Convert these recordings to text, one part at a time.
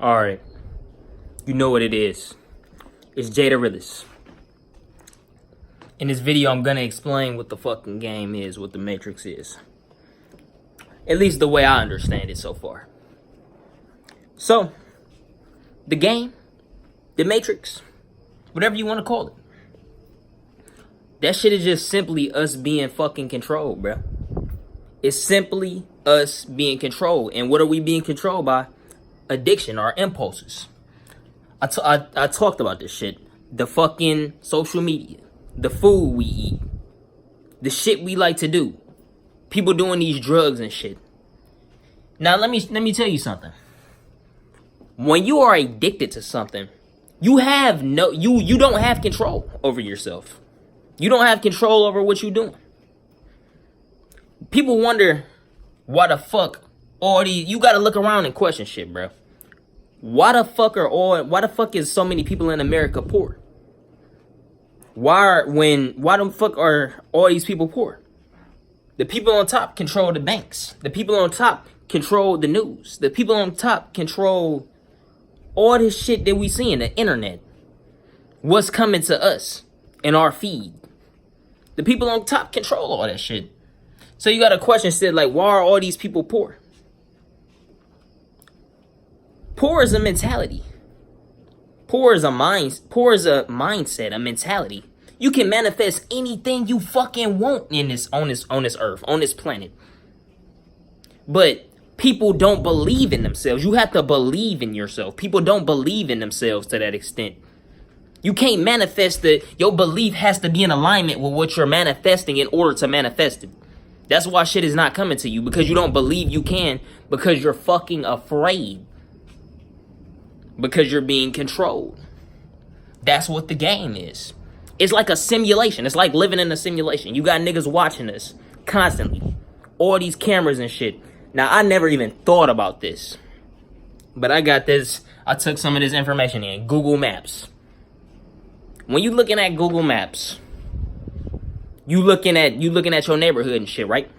Alright, you know what it is. It's Jada Rillis. In this video, I'm gonna explain what the fucking game is, what the Matrix is. At least the way I understand it so far. So, the game, the Matrix, whatever you want to call it. That shit is just simply us being fucking controlled, bro. It's simply us being controlled. And what are we being controlled by? Addiction, our impulses. I talked about this shit. The fucking social media. The food we eat. The shit we like to do. People doing these drugs and shit. Now let me tell you something. When you are addicted to something, you don't have control over yourself. You don't have control over what you're doing. People wonder why the fuck all these, you gotta look around and question shit, bro. Why the fuck is so many people in America poor? Why the fuck are all these people poor? The people on top control the banks. The people on top control the news. The people on top control all this shit that we see in the internet. What's coming to us in our feed. The people on top control all that shit. So you got a question said like, why are all these people poor? Poor is a mentality. Poor is a mindset, a mentality. You can manifest anything you fucking want on this earth, on this planet. But people don't believe in themselves. You have to believe in yourself. People don't believe in themselves to that extent. You can't manifest your belief has to be in alignment with what you're manifesting in order to manifest it. That's why shit is not coming to you, because you don't believe you can, because you're fucking afraid. Because you're being controlled. That's what the game is. It's like a simulation. It's like living in a simulation. You got niggas watching us constantly. All these cameras and shit. Now, I never even thought about this. But I got this. I took some of this information in. Google Maps. When you looking at Google Maps, you looking at your neighborhood and shit, right?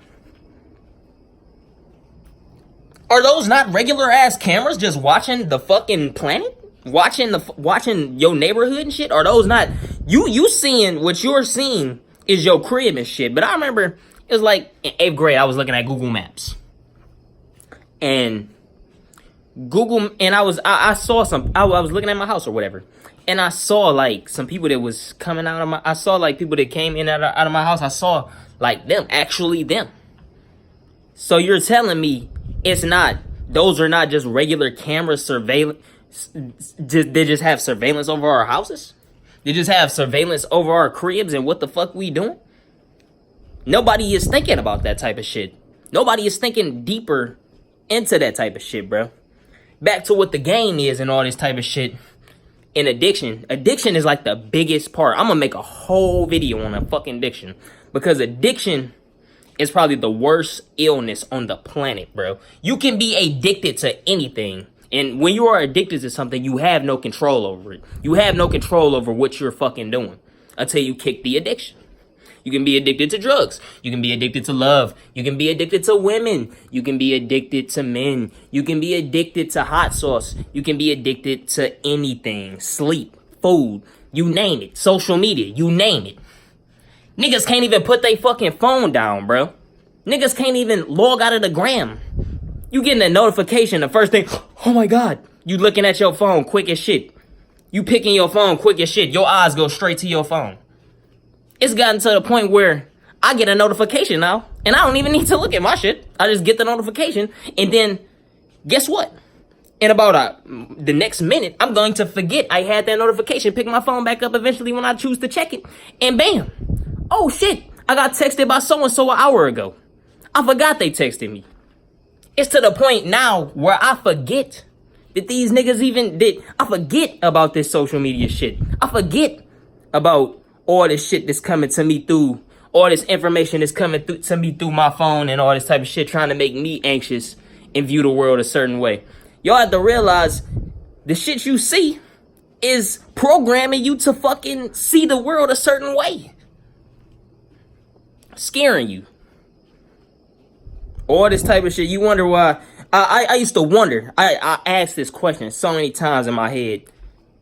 Are those not regular ass cameras just watching the fucking planet? Watching your neighborhood and shit? Are those not you seeing what you're seeing is your crib and shit? But I remember it was like in 8th grade, I was looking at Google Maps. And I saw I was looking at my house or whatever. And I saw like some people that was coming out of I saw like people that came in out of my house. I saw like them, actually them. So you're telling me those are not just regular camera surveillance. They just have surveillance over our houses. They just have surveillance over our cribs and what the fuck we doing. Nobody is thinking about that type of shit. Nobody is thinking deeper into that type of shit, bro. Back to what the game is and all this type of shit. In addiction is like the biggest part. I'm gonna make a whole video on a fucking addiction, because addiction is probably the worst illness on the planet, bro. You can be addicted to anything. And when you are addicted to something, you have no control over it. You have no control over what you're fucking doing until you kick the addiction. You can be addicted to drugs. You can be addicted to love. You can be addicted to women. You can be addicted to men. You can be addicted to hot sauce. You can be addicted to anything. Sleep, food, you name it. Social media, you name it. Niggas can't even put their fucking phone down, bro. Niggas can't even log out of the gram. You getting a notification, the first thing, oh my God. You looking at your phone quick as shit. You picking your phone quick as shit. Your eyes go straight to your phone. It's gotten to the point where I get a notification now, and I don't even need to look at my shit. I just get the notification, and then guess what? In about the next minute, I'm going to forget I had that notification, pick my phone back up eventually when I choose to check it, and bam. Oh shit, I got texted by so-and-so an hour ago. I forgot they texted me. It's to the point now where I forget that these niggas I forget about this social media shit. I forget about all this shit that's coming to me through, all this information that's coming to me through my phone and all this type of shit trying to make me anxious and view the world a certain way. Y'all have to realize the shit you see is programming you to fucking see the world a certain way. Scaring you. All this type of shit. You wonder why I used to wonder. I asked this question so many times in my head.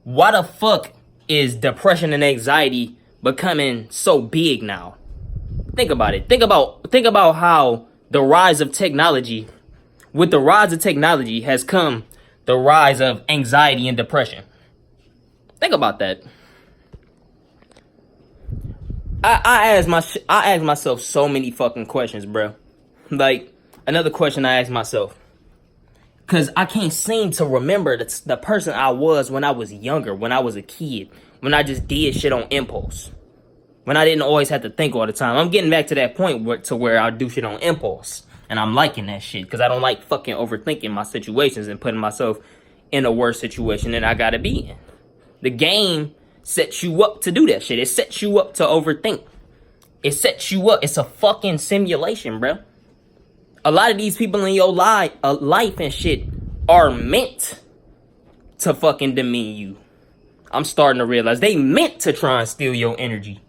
Why the fuck is depression and anxiety becoming so big now? Think about it. Think about how the rise of technology, with the rise of technology has come the rise of anxiety and depression. Think about that. I ask myself so many fucking questions, bro. Like, another question I ask myself, because I can't seem to remember the person I was when I was younger, when I was a kid, when I just did shit on impulse, when I didn't always have to think all the time. I'm getting back to that point where I do shit on impulse, and I'm liking that shit, because I don't like fucking overthinking my situations and putting myself in a worse situation than I gotta be in. The game sets you up to do that shit. It sets you up to overthink. It sets you up. It's a fucking simulation, bro. A lot of these people in your life and shit are meant to fucking demean you. I'm starting to realize they meant to try and steal your energy.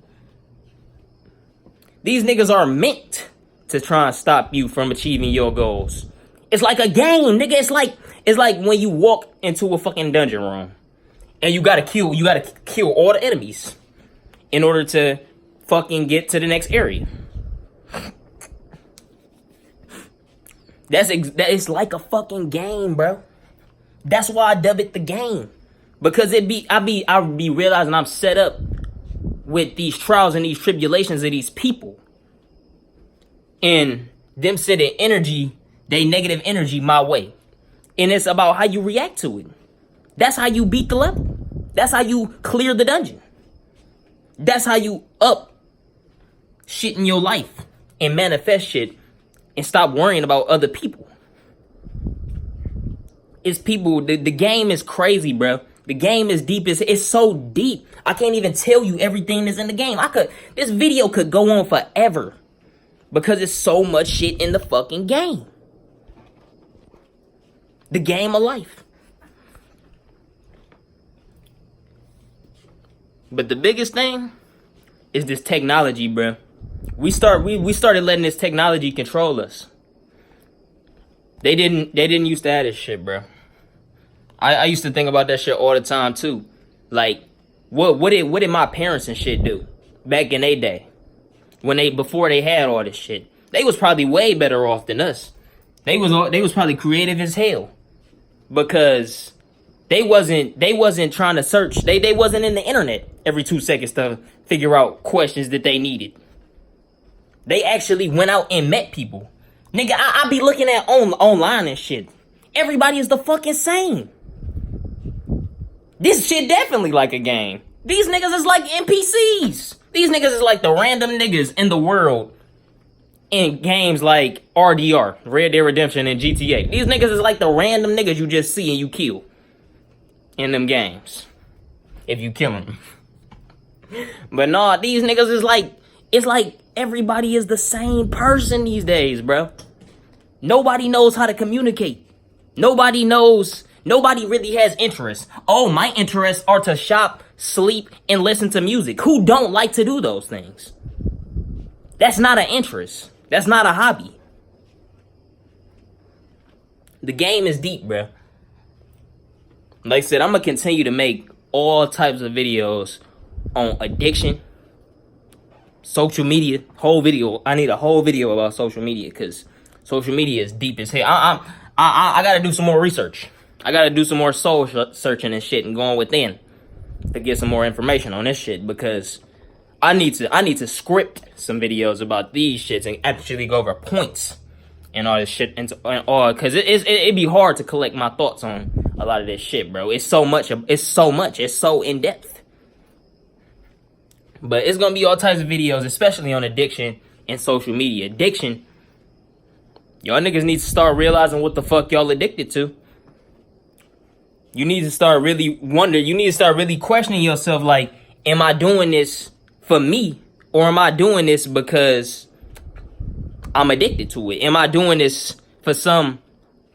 These niggas are meant to try and stop you from achieving your goals. It's like a game, nigga. It's like when you walk into a fucking dungeon room and you gotta kill all the enemies in order to fucking get to the next area. It's like a fucking game, bro. That's why I dub it the game. Because I be realizing I'm set up with these trials and these tribulations of these people. And them sending energy, they negative energy my way. And it's about how you react to it. That's how you beat the level. That's how you clear the dungeon. That's how you up shit in your life and manifest shit and stop worrying about other people. It's people, the game is crazy, bro. The game is deep. It's so deep. I can't even tell you everything that's in the game. This video could go on forever because it's so much shit in the fucking game. The game of life. But the biggest thing is this technology, bro. We started letting this technology control us. They didn't used to have this shit, bro. I used to think about that shit all the time too. Like, what did my parents and shit do back in their day? Before they had all this shit. They was probably way better off than us. They was probably creative as hell. Because they wasn't trying to search. They wasn't in the internet every 2 seconds to figure out questions that they needed. They actually went out and met people. Nigga, I be looking at online and shit. Everybody is the fucking same. This shit definitely like a game. These niggas is like NPCs. These niggas is like the random niggas in the world in games like RDR, Red Dead Redemption, and GTA. These niggas is like the random niggas you just see and you kill in them games. If you kill them. But nah, these niggas is like, it's like everybody is the same person these days, bro. Nobody knows how to communicate. Nobody really has interests. Oh, my interests are to shop, sleep, and listen to music. Who don't like to do those things? That's not an interest. That's not a hobby. The game is deep, bro. Like I said, I'm going to continue to make all types of videos on addiction, social media, whole video. I need a whole video about social media because social media is deep as hell. I got to do some more research. I got to do some more soul searching and shit and going within to get some more information on this shit because I need to script some videos about these shits and actually go over points and all this shit and all because it'd be hard to collect my thoughts on a lot of this shit, bro. It's so much. It's so in depth. But it's gonna be all types of videos, especially on addiction and social media. Addiction, y'all niggas need to start realizing what the fuck y'all addicted to. You need to start really wondering. You need to start really questioning yourself. Like, am I doing this for me, or am I doing this because I'm addicted to it? Am I doing this for some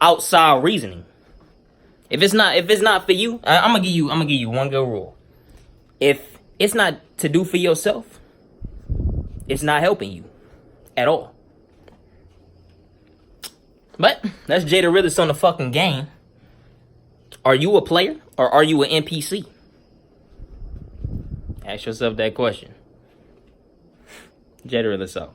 outside reasoning? If it's not for you, I'm gonna give you one good rule. If it's not to do for yourself, it's not helping you at all. But that's Jada Realist on the fucking game. Are you a player or are you an NPC? Ask yourself that question. Jada Realist out.